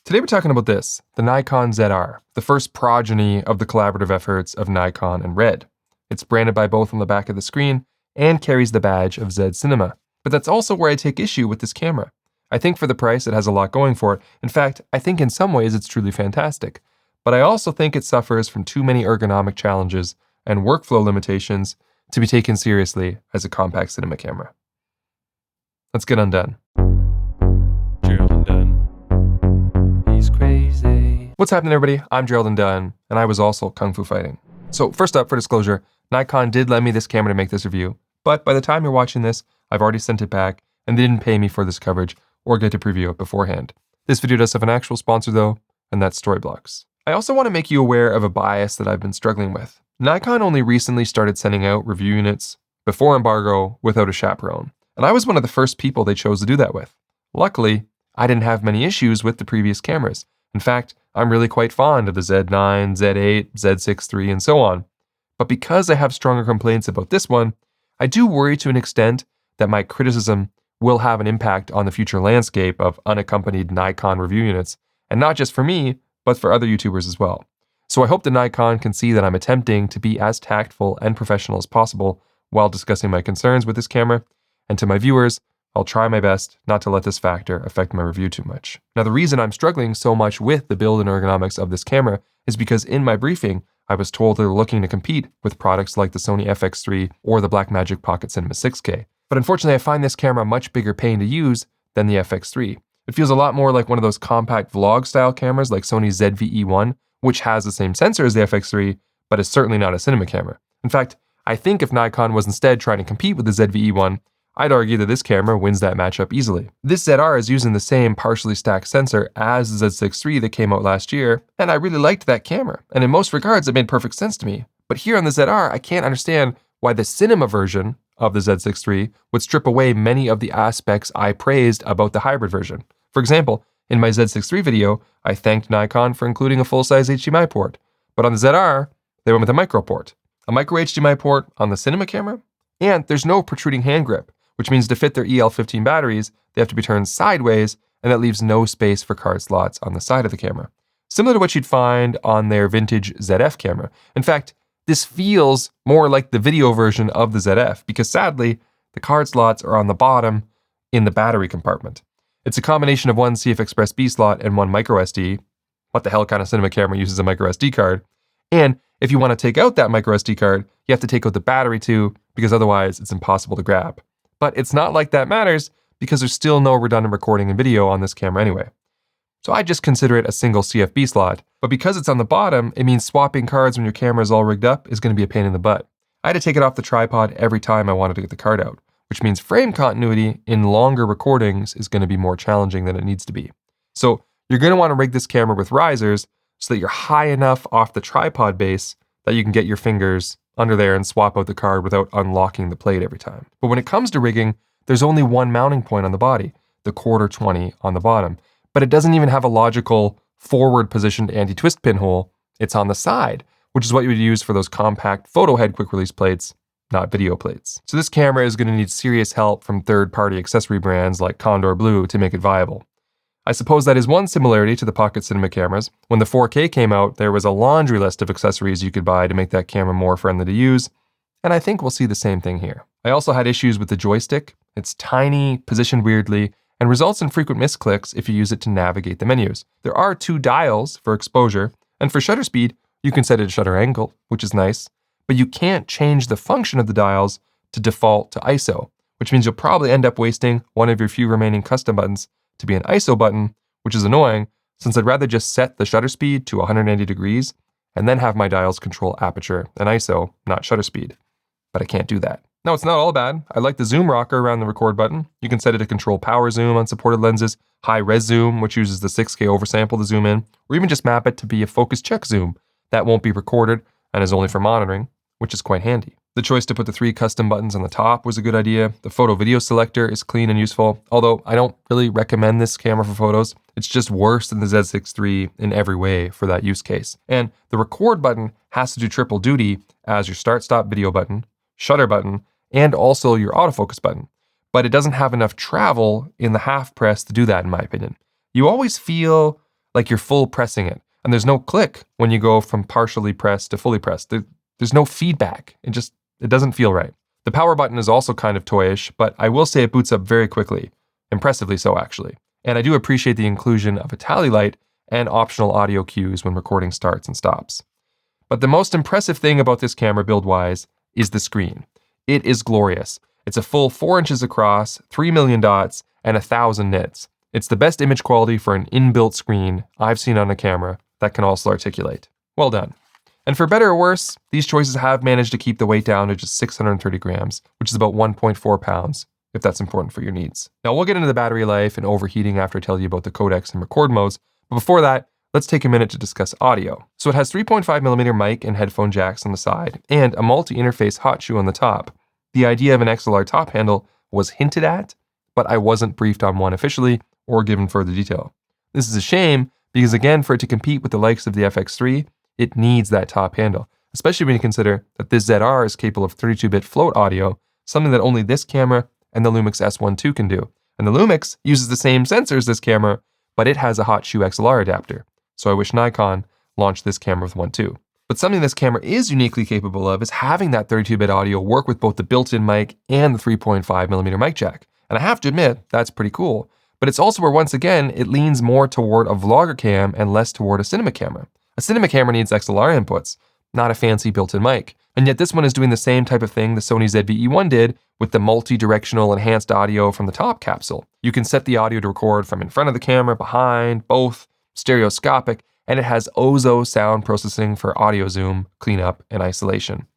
Today we're talking about this, the Nikon ZR, the first progeny of the collaborative efforts of Nikon and Red. It's branded by both on the back of the screen and carries the badge of Z Cinema. But that's also where I take issue with this camera. I think for the price it has a lot going for it. In fact, I think in some ways it's truly fantastic. But I also think it suffers from too many ergonomic challenges and workflow limitations to be taken seriously as a compact cinema camera. Let's get undone. What's happening, everybody? I'm Gerald Dunn, and I was also Kung Fu fighting. So first up, for disclosure, Nikon did lend me this camera to make this review, but by the time you're watching this, I've already sent it back, and they didn't pay me for this coverage or get to preview it beforehand. This video does have an actual sponsor though, and that's Storyblocks. I also want to make you aware of a bias that I've been struggling with. Nikon only recently started sending out review units before embargo without a chaperone, and I was one of the first people they chose to do that with. Luckily, I didn't have many issues with the previous cameras. In fact, I'm really quite fond of the Z9, Z8, Z6 III, and so on. But because I have stronger complaints about this one, I do worry to an extent that my criticism will have an impact on the future landscape of unaccompanied Nikon review units, and not just for me, but for other YouTubers as well. So I hope that Nikon can see that I'm attempting to be as tactful and professional as possible while discussing my concerns with this camera, and to my viewers, I'll try my best not to let this factor affect my review too much. Now, the reason I'm struggling so much with the build and ergonomics of this camera is because in my briefing, I was told they're looking to compete with products like the Sony FX3 or the Blackmagic Pocket Cinema 6K. But unfortunately, I find this camera a much bigger pain to use than the FX3. It feels a lot more like one of those compact vlog style cameras like Sony's ZVE1, which has the same sensor as the FX3, but is certainly not a cinema camera. In fact, I think if Nikon was instead trying to compete with the ZVE1, I'd argue that this camera wins that matchup easily. This ZR is using the same partially stacked sensor as the Z6 III that came out last year, and I really liked that camera, and in most regards it made perfect sense to me. But here on the ZR, I can't understand why the cinema version of the Z6 III would strip away many of the aspects I praised about the hybrid version. For example, in my Z6 III video, I thanked Nikon for including a full-size HDMI port, but on the ZR, they went with a micro port. A micro HDMI port on the cinema camera? And there's no protruding hand grip, which means to fit their EL15 batteries, they have to be turned sideways, and that leaves no space for card slots on the side of the camera. Similar to what you'd find on their vintage ZF camera. In fact, this feels more like the video version of the ZF, because sadly, the card slots are on the bottom in the battery compartment. It's a combination of one CF Express B slot and one micro SD. What the hell kind of cinema camera uses a micro SD card? And if you want to take out that micro SD card, you have to take out the battery too, because otherwise it's impossible to grab. But it's not like that matters because there's still no redundant recording and video on this camera anyway. So I just consider it a single CFB slot, but because it's on the bottom, it means swapping cards when your camera is all rigged up is going to be a pain in the butt. I had to take it off the tripod every time I wanted to get the card out, which means frame continuity in longer recordings is going to be more challenging than it needs to be. So you're going to want to rig this camera with risers so that you're high enough off the tripod base that you can get your fingers under there and swap out the card without unlocking the plate every time. But when it comes to rigging, there's only one mounting point on the body, the 1/4-20 on the bottom. But it doesn't even have a logical forward positioned anti-twist pinhole. It's on the side, which is what you would use for those compact photo head quick release plates, not video plates. So this camera is going to need serious help from third-party accessory brands like Condor Blue to make it viable. I suppose that is one similarity to the Pocket Cinema cameras. When the 4K came out, there was a laundry list of accessories you could buy to make that camera more friendly to use, and I think we'll see the same thing here. I also had issues with the joystick. It's tiny, positioned weirdly, and results in frequent misclicks if you use it to navigate the menus. There are 2 dials for exposure, and for shutter speed, you can set it to shutter angle, which is nice, but you can't change the function of the dials to default to ISO, which means you'll probably end up wasting one of your few remaining custom buttons to be an ISO button, which is annoying since I'd rather just set the shutter speed to 180 degrees and then have my dials control aperture and ISO, not shutter speed. But I can't do that. Now, it's not all bad. I like the zoom rocker around the record button. You can set it to control power zoom on supported lenses, high res zoom, which uses the 6K oversample to zoom in, or even just map it to be a focus check zoom. That won't be recorded and is only for monitoring, which is quite handy. The choice to put the 3 custom buttons on the top was a good idea. The photo video selector is clean and useful, although I don't really recommend this camera for photos. It's just worse than the Z6 III in every way for that use case. And the record button has to do triple duty as your start-stop video button, shutter button, and also your autofocus button. But it doesn't have enough travel in the half press to do that, in my opinion. You always feel like you're full pressing it. And there's no click when you go from partially pressed to fully pressed. There's no feedback. It doesn't feel right. The power button is also kind of toyish, but I will say it boots up very quickly. Impressively so, actually. And I do appreciate the inclusion of a tally light and optional audio cues when recording starts and stops. But the most impressive thing about this camera build-wise is the screen. It is glorious. It's a full 4 inches across, 3 million dots, and 1,000 nits. It's the best image quality for an inbuilt screen I've seen on a camera that can also articulate. Well done. And for better or worse, these choices have managed to keep the weight down to just 630 grams, which is about 1.4 pounds, if that's important for your needs. Now we'll get into the battery life and overheating after I tell you about the codecs and record modes, but before that, let's take a minute to discuss audio. So it has 3.5mm mic and headphone jacks on the side, and a multi-interface hot shoe on the top. The idea of an XLR top handle was hinted at, but I wasn't briefed on one officially or given further detail. This is a shame, because again, for it to compete with the likes of the FX3, it needs that top handle, especially when you consider that this ZR is capable of 32-bit float audio, something that only this camera and the Lumix S1 II can do. And the Lumix uses the same sensor as this camera, but it has a hot shoe XLR adapter. So I wish Nikon launched this camera with one too. But something this camera is uniquely capable of is having that 32-bit audio work with both the built-in mic and the 3.5mm mic jack. And I have to admit, that's pretty cool. But it's also where, once again, it leans more toward a vlogger cam and less toward a cinema camera. A cinema camera needs XLR inputs, not a fancy built-in mic. And yet this one is doing the same type of thing the Sony ZV-E1 did with the multi-directional enhanced audio from the top capsule. You can set the audio to record from in front of the camera, behind, both, stereoscopic, and it has Ozo sound processing for audio zoom, cleanup, and isolation.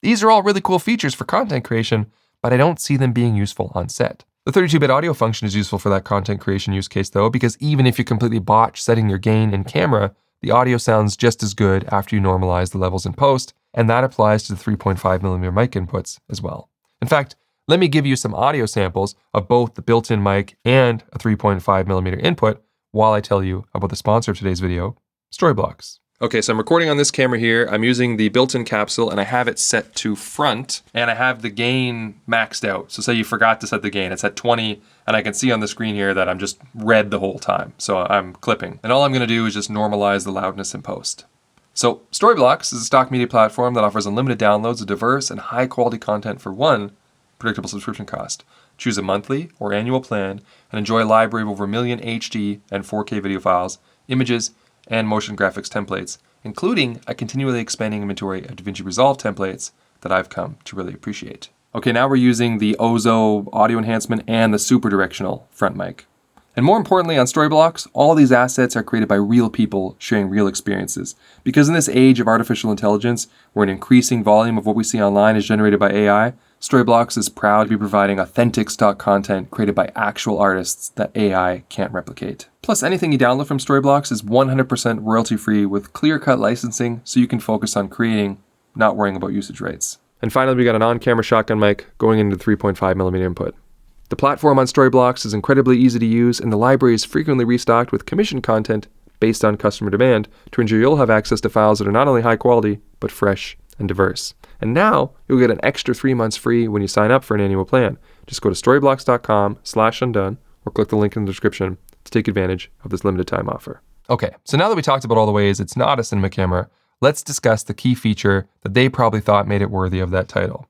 These are all really cool features for content creation, but I don't see them being useful on set. The 32-bit audio function is useful for that content creation use case though, because even if you completely botch setting your gain in camera, the audio sounds just as good after you normalize the levels in post, and that applies to the 3.5mm mic inputs as well. In fact, let me give you some audio samples of both the built-in mic and a 3.5mm input while I tell you about the sponsor of today's video, Storyblocks. Okay, so I'm recording on this camera here. I'm using the built-in capsule and I have it set to front and I have the gain maxed out. So say you forgot to set the gain, it's at 20 and I can see on the screen here that I'm just red the whole time. So I'm clipping. And all I'm gonna do is just normalize the loudness in post. So Storyblocks is a stock media platform that offers unlimited downloads of diverse and high quality content for one predictable subscription cost. Choose a monthly or annual plan and enjoy a library of over 1 million HD and 4K video files, images, and motion graphics templates, including a continually expanding inventory of DaVinci Resolve templates that I've come to really appreciate. Okay, now we're using the Ozo audio enhancement and the super directional front mic. And more importantly, on Storyblocks, all these assets are created by real people sharing real experiences. Because in this age of artificial intelligence, where an increasing volume of what we see online is generated by AI, Storyblocks is proud to be providing authentic stock content created by actual artists that AI can't replicate. Plus, anything you download from Storyblocks is 100% royalty-free with clear-cut licensing so you can focus on creating, not worrying about usage rates. And finally, we got an on-camera shotgun mic going into the 3.5mm input. The platform on Storyblocks is incredibly easy to use, and the library is frequently restocked with commissioned content based on customer demand to ensure you'll have access to files that are not only high quality, but fresh and diverse. And now you'll get an extra 3 months free when you sign up for an annual plan. Just go to storyblocks.com/undone or click the link in the description to take advantage of this limited time offer. Okay, so now that we talked about all the ways it's not a cinema camera, let's discuss the key feature that they probably thought made it worthy of that title.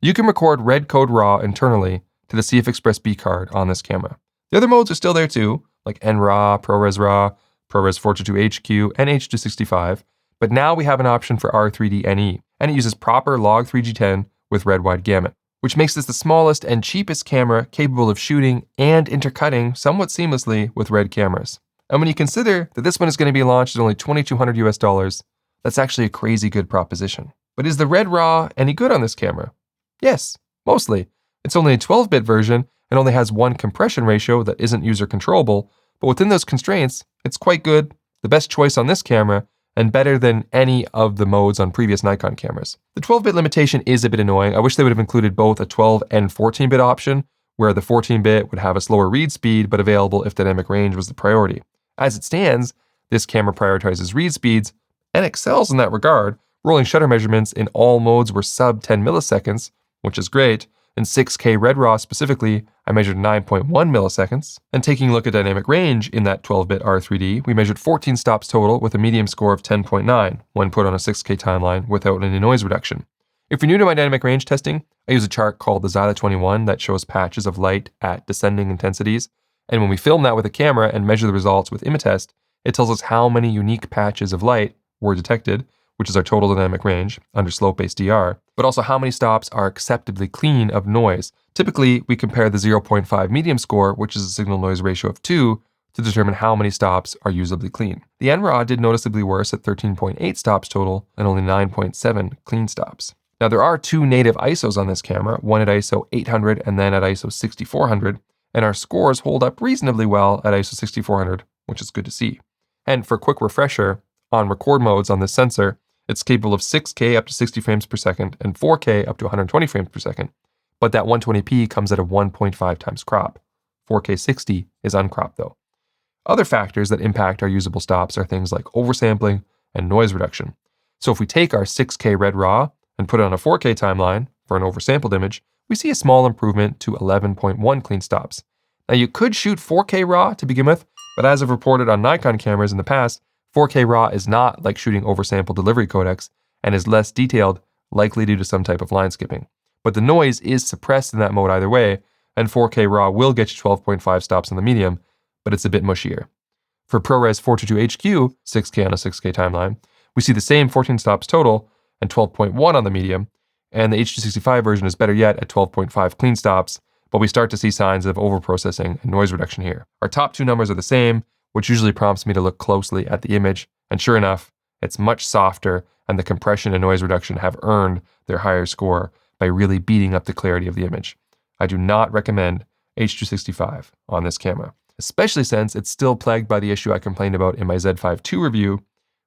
You can record red code RAW internally to the CF Express B card on this camera. The other modes are still there too, like NRAW, ProRes RAW, ProRes 422HQ, and H.265, but now we have an option for R3D-NE, and it uses proper Log3G10 with red wide gamut, which makes this the smallest and cheapest camera capable of shooting and intercutting somewhat seamlessly with red cameras. And when you consider that this one is going to be launched at only $2,200 US, that's actually a crazy good proposition. But is the red RAW any good on this camera? Yes, mostly. It's only a 12-bit version and only has one compression ratio that isn't user controllable, but within those constraints, it's quite good, the best choice on this camera, and better than any of the modes on previous Nikon cameras. The 12-bit limitation is a bit annoying. I wish they would have included both a 12 and 14-bit option, where the 14-bit would have a slower read speed, but available if dynamic range was the priority. As it stands, this camera prioritizes read speeds and excels in that regard. Rolling shutter measurements in all modes were sub 10 milliseconds, which is great. In 6K Red RAW specifically, I measured 9.1 milliseconds. And taking a look at dynamic range in that 12-bit R3D, we measured 14 stops total with a medium score of 10.9 when put on a 6K timeline without any noise reduction. If you're new to my dynamic range testing, I use a chart called the Xyla 21 that shows patches of light at descending intensities. And when we film that with a camera and measure the results with Imatest, it tells us how many unique patches of light were detected, which is our total dynamic range under slope-based DR, but also how many stops are acceptably clean of noise. Typically, we compare the 0.5 medium score, which is a signal noise ratio of 2, to determine how many stops are usably clean. The NRAW did noticeably worse at 13.8 stops total and only 9.7 clean stops. Now, there are two native ISOs on this camera, one at ISO 800 and then at ISO 6400, and our scores hold up reasonably well at ISO 6400, which is good to see. And for a quick refresher, on record modes on this sensor, it's capable of 6K up to 60 frames per second and 4K up to 120 frames per second. But that 120p comes at a 1.5 times crop. 4K 60 is uncropped though. Other factors that impact our usable stops are things like oversampling and noise reduction. So if we take our 6K red raw and put it on a 4K timeline for an oversampled image, we see a small improvement to 11.1 clean stops. Now you could shoot 4K raw to begin with, but as I've reported on Nikon cameras in the past, 4K RAW is not like shooting oversampled delivery codecs and is less detailed, likely due to some type of line skipping. But the noise is suppressed in that mode either way, and 4K RAW will get you 12.5 stops on the medium, but it's a bit mushier. For ProRes 422HQ, 6K on a 6K timeline, we see the same 14 stops total and 12.1 on the medium, and the H.265 version is better yet at 12.5 clean stops, but we start to see signs of overprocessing and noise reduction here. Our top two numbers are the same, which usually prompts me to look closely at the image, and sure enough, it's much softer, and the compression and noise reduction have earned their higher score by really beating up the clarity of the image. I do not recommend H.265 on this camera, especially since it's still plagued by the issue I complained about in my Z5 II review,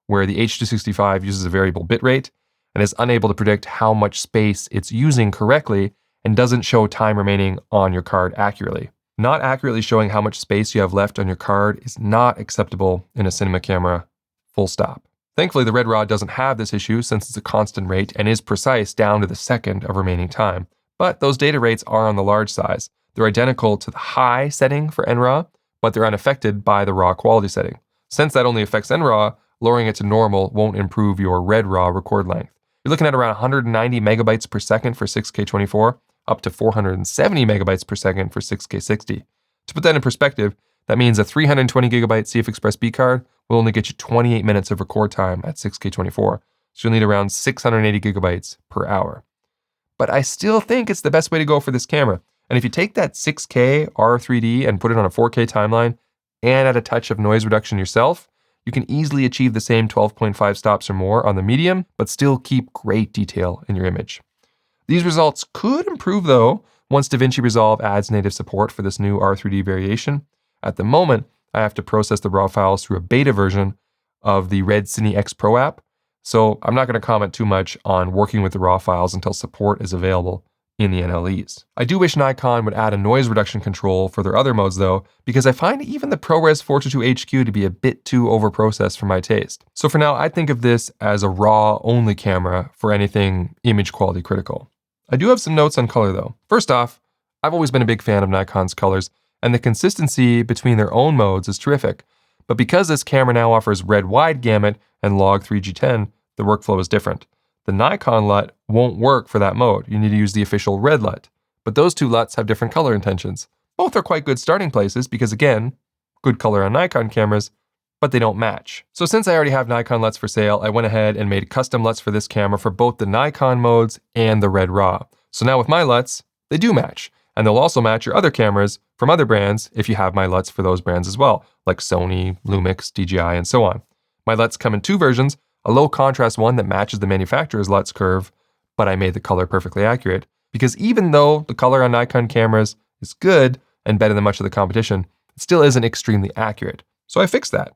where the H.265 uses a variable bitrate and is unable to predict how much space it's using correctly and doesn't show time remaining on your card accurately. Not accurately showing how much space you have left on your card is not acceptable in a cinema camera, full stop. Thankfully, the red raw doesn't have this issue since it's a constant rate and is precise down to the second of remaining time. But those data rates are on the large size. They're identical to the high setting for NRAW, but they're unaffected by the raw quality setting. Since that only affects NRAW, lowering it to normal won't improve your red raw record length. You're looking at around 190 megabytes per second for 6K 24, up to 470 megabytes per second for 6K 60. To put that in perspective, that means a 320 gigabyte CF Express B card will only get you 28 minutes of record time at 6K 24, so you'll need around 680 gigabytes per hour. But I still think it's the best way to go for this camera. And if you take that 6K R3D and put it on a 4K timeline and add a touch of noise reduction yourself, you can easily achieve the same 12.5 stops or more on the medium, but still keep great detail in your image. These results could improve though, once DaVinci Resolve adds native support for this new R3D variation. At the moment, I have to process the raw files through a beta version of the Red Cine X Pro app, so I'm not going to comment too much on working with the raw files until support is available in the NLEs. I do wish Nikon would add a noise reduction control for their other modes though, because I find even the ProRes 422HQ to be a bit too overprocessed for my taste. So for now, I think of this as a RAW only camera for anything image quality critical. I do have some notes on color though. First off, I've always been a big fan of Nikon's colors, and the consistency between their own modes is terrific. But because this camera now offers red wide gamut and log 3G10, the workflow is different. The Nikon LUT won't work for that mode. You need to use the official red LUT. But those two LUTs have different color intentions. Both are quite good starting places because again, good color on Nikon cameras, but they don't match. So since I already have Nikon LUTs for sale, I went ahead and made custom LUTs for this camera for both the Nikon modes and the red RAW. So now with my LUTs, they do match. And they'll also match your other cameras from other brands if you have my LUTs for those brands as well, like Sony, Lumix, DJI, and so on. My LUTs come in two versions, a low contrast one that matches the manufacturer's LUTs curve, but I made the color perfectly accurate, because even though the color on Nikon cameras is good and better than much of the competition, it still isn't extremely accurate. So I fixed that.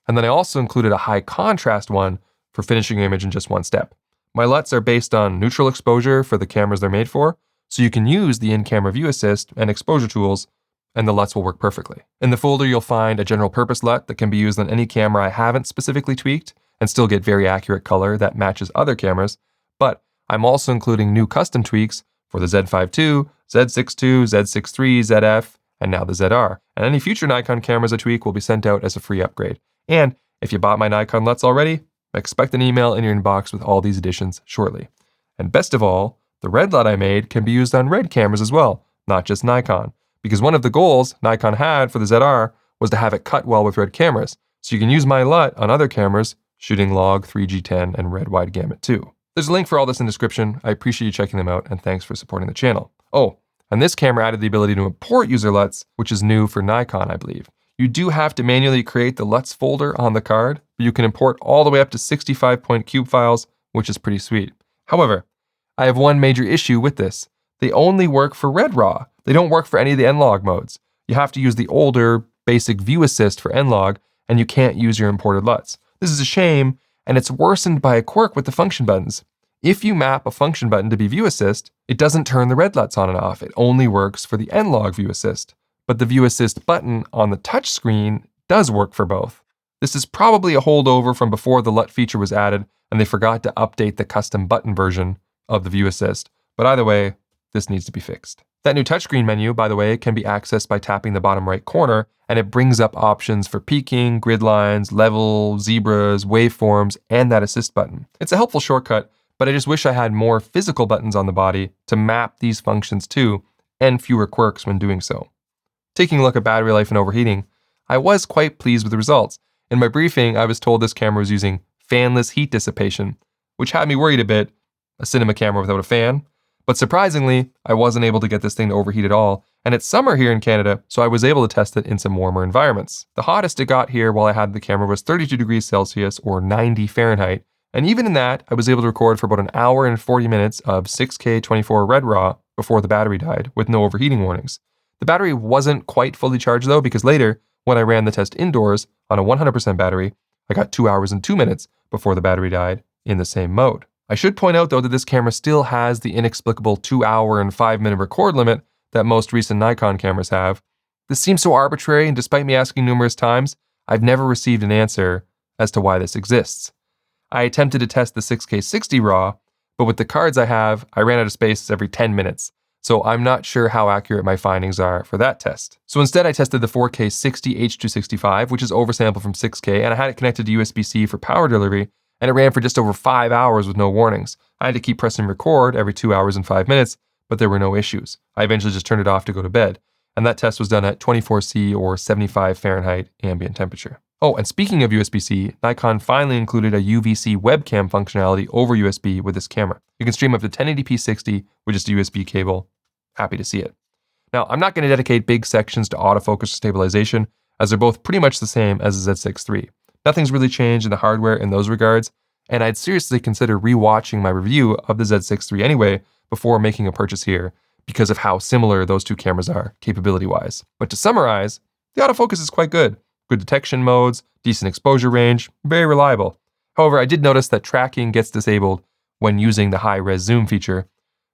And then I also included a high contrast one for finishing your image in just one step. My LUTs are based on neutral exposure for the cameras they're made for, so you can use the in-camera view assist and exposure tools, and the LUTs will work perfectly. In the folder, you'll find a general purpose LUT that can be used on any camera I haven't specifically tweaked, and still get very accurate color that matches other cameras, but I'm also including new custom tweaks for the Z5 II, Z6 II, Z6 III, ZF, and now the ZR. And any future Nikon cameras I tweak will be sent out as a free upgrade. And if you bought my Nikon LUTs already, expect an email in your inbox with all these additions shortly. And best of all, the red LUT I made can be used on red cameras as well, not just Nikon. Because one of the goals Nikon had for the ZR was to have it cut well with red cameras, so you can use my LUT on other cameras shooting log, 3G10, and red wide gamut too. There's a link for all this in the description. I appreciate you checking them out, and thanks for supporting the channel. Oh, and this camera added the ability to import user LUTs, which is new for Nikon, I believe. You do have to manually create the LUTs folder on the card, but you can import all the way up to 65-point cube files, which is pretty sweet. However, I have one major issue with this. They only work for Red RAW. They don't work for any of the N-Log modes. You have to use the older, basic View Assist for N-Log, and you can't use your imported LUTs. This is a shame, and it's worsened by a quirk with the function buttons. If you map a function button to be View Assist, it doesn't turn the red LUTs on and off. It only works for the N-Log View Assist. But the View Assist button on the touch screen does work for both. This is probably a holdover from before the LUT feature was added, and they forgot to update the custom button version of the View Assist. But either way, this needs to be fixed. That new touchscreen menu, by the way, can be accessed by tapping the bottom right corner, and it brings up options for peaking, grid lines, level, zebras, waveforms, and that assist button. It's a helpful shortcut, but I just wish I had more physical buttons on the body to map these functions to, and fewer quirks when doing so. Taking a look at battery life and overheating, I was quite pleased with the results. In my briefing, I was told this camera was using fanless heat dissipation, which had me worried a bit, a cinema camera without a fan. But surprisingly, I wasn't able to get this thing to overheat at all, and it's summer here in Canada, so I was able to test it in some warmer environments. The hottest it got here while I had the camera was 32 degrees Celsius or 90 Fahrenheit, and even in that, I was able to record for about an hour and 40 minutes of 6K 24 Red RAW before the battery died, with no overheating warnings. The battery wasn't quite fully charged though, because later, when I ran the test indoors on a 100% battery, I got 2 hours and 2 minutes before the battery died in the same mode. I should point out though that this camera still has the inexplicable 2 hour and 5 minute record limit that most recent Nikon cameras have. This seems so arbitrary, and despite me asking numerous times, I've never received an answer as to why this exists. I attempted to test the 6K 60 RAW, but with the cards I have, I ran out of space every 10 minutes. So I'm not sure how accurate my findings are for that test. So instead I tested the 4K 60 H.265, which is oversampled from 6K, and I had it connected to USB-C for power delivery, and it ran for just over 5 hours with no warnings. I had to keep pressing record every 2 hours and 5 minutes, but there were no issues. I eventually just turned it off to go to bed, and that test was done at 24°C or 75 Fahrenheit ambient temperature. Oh, and speaking of USB-C, Nikon finally included a UVC Webcam functionality over USB with this camera. You can stream up to 1080p 60 with just a USB cable. Happy to see it. Now, I'm not going to dedicate big sections to autofocus or stabilization, as they're both pretty much the same as the Z6 III. Nothing's really changed in the hardware in those regards, and I'd seriously consider rewatching my review of the Z6 III anyway before making a purchase here, because of how similar those two cameras are, capability-wise. But to summarize, the autofocus is quite good. Good detection modes, decent exposure range, very reliable. However, I did notice that tracking gets disabled when using the high-res zoom feature.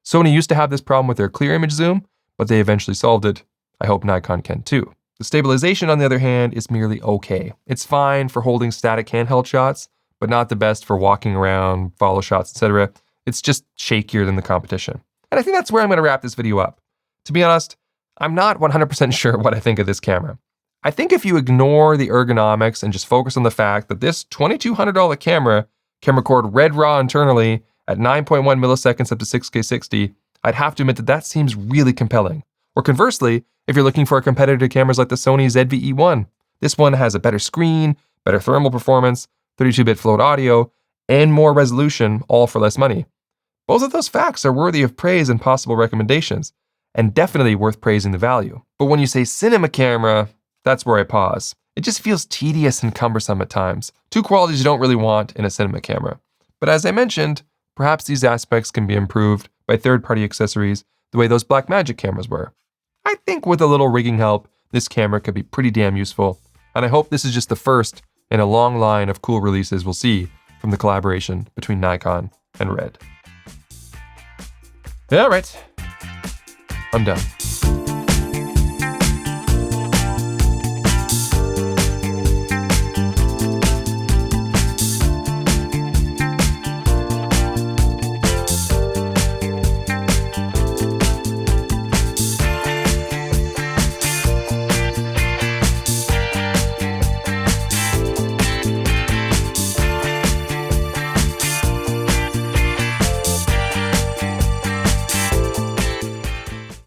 Sony used to have this problem with their clear image zoom, but they eventually solved it. I hope Nikon can too. The stabilization, on the other hand, is merely okay. It's fine for holding static handheld shots, but not the best for walking around, follow shots, etc. It's just shakier than the competition. And I think that's where I'm going to wrap this video up. To be honest, I'm not 100% sure what I think of this camera. I think if you ignore the ergonomics and just focus on the fact that this $2,200 camera can record Red RAW internally at 9.1 milliseconds up to 6K 60, I'd have to admit that that seems really compelling. Or conversely, if you're looking for a competitor to cameras like the Sony ZV-E1, this one has a better screen, better thermal performance, 32-bit float audio, and more resolution, all for less money. Both of those facts are worthy of praise and possible recommendations, and definitely worth praising the value. But when you say cinema camera, that's where I pause. It just feels tedious and cumbersome at times. Two qualities you don't really want in a cinema camera. But as I mentioned, perhaps these aspects can be improved by third-party accessories the way those Blackmagic cameras were. I think with a little rigging help, this camera could be pretty damn useful, and I hope this is just the first in a long line of cool releases we'll see from the collaboration between Nikon and Red. All right, I'm done.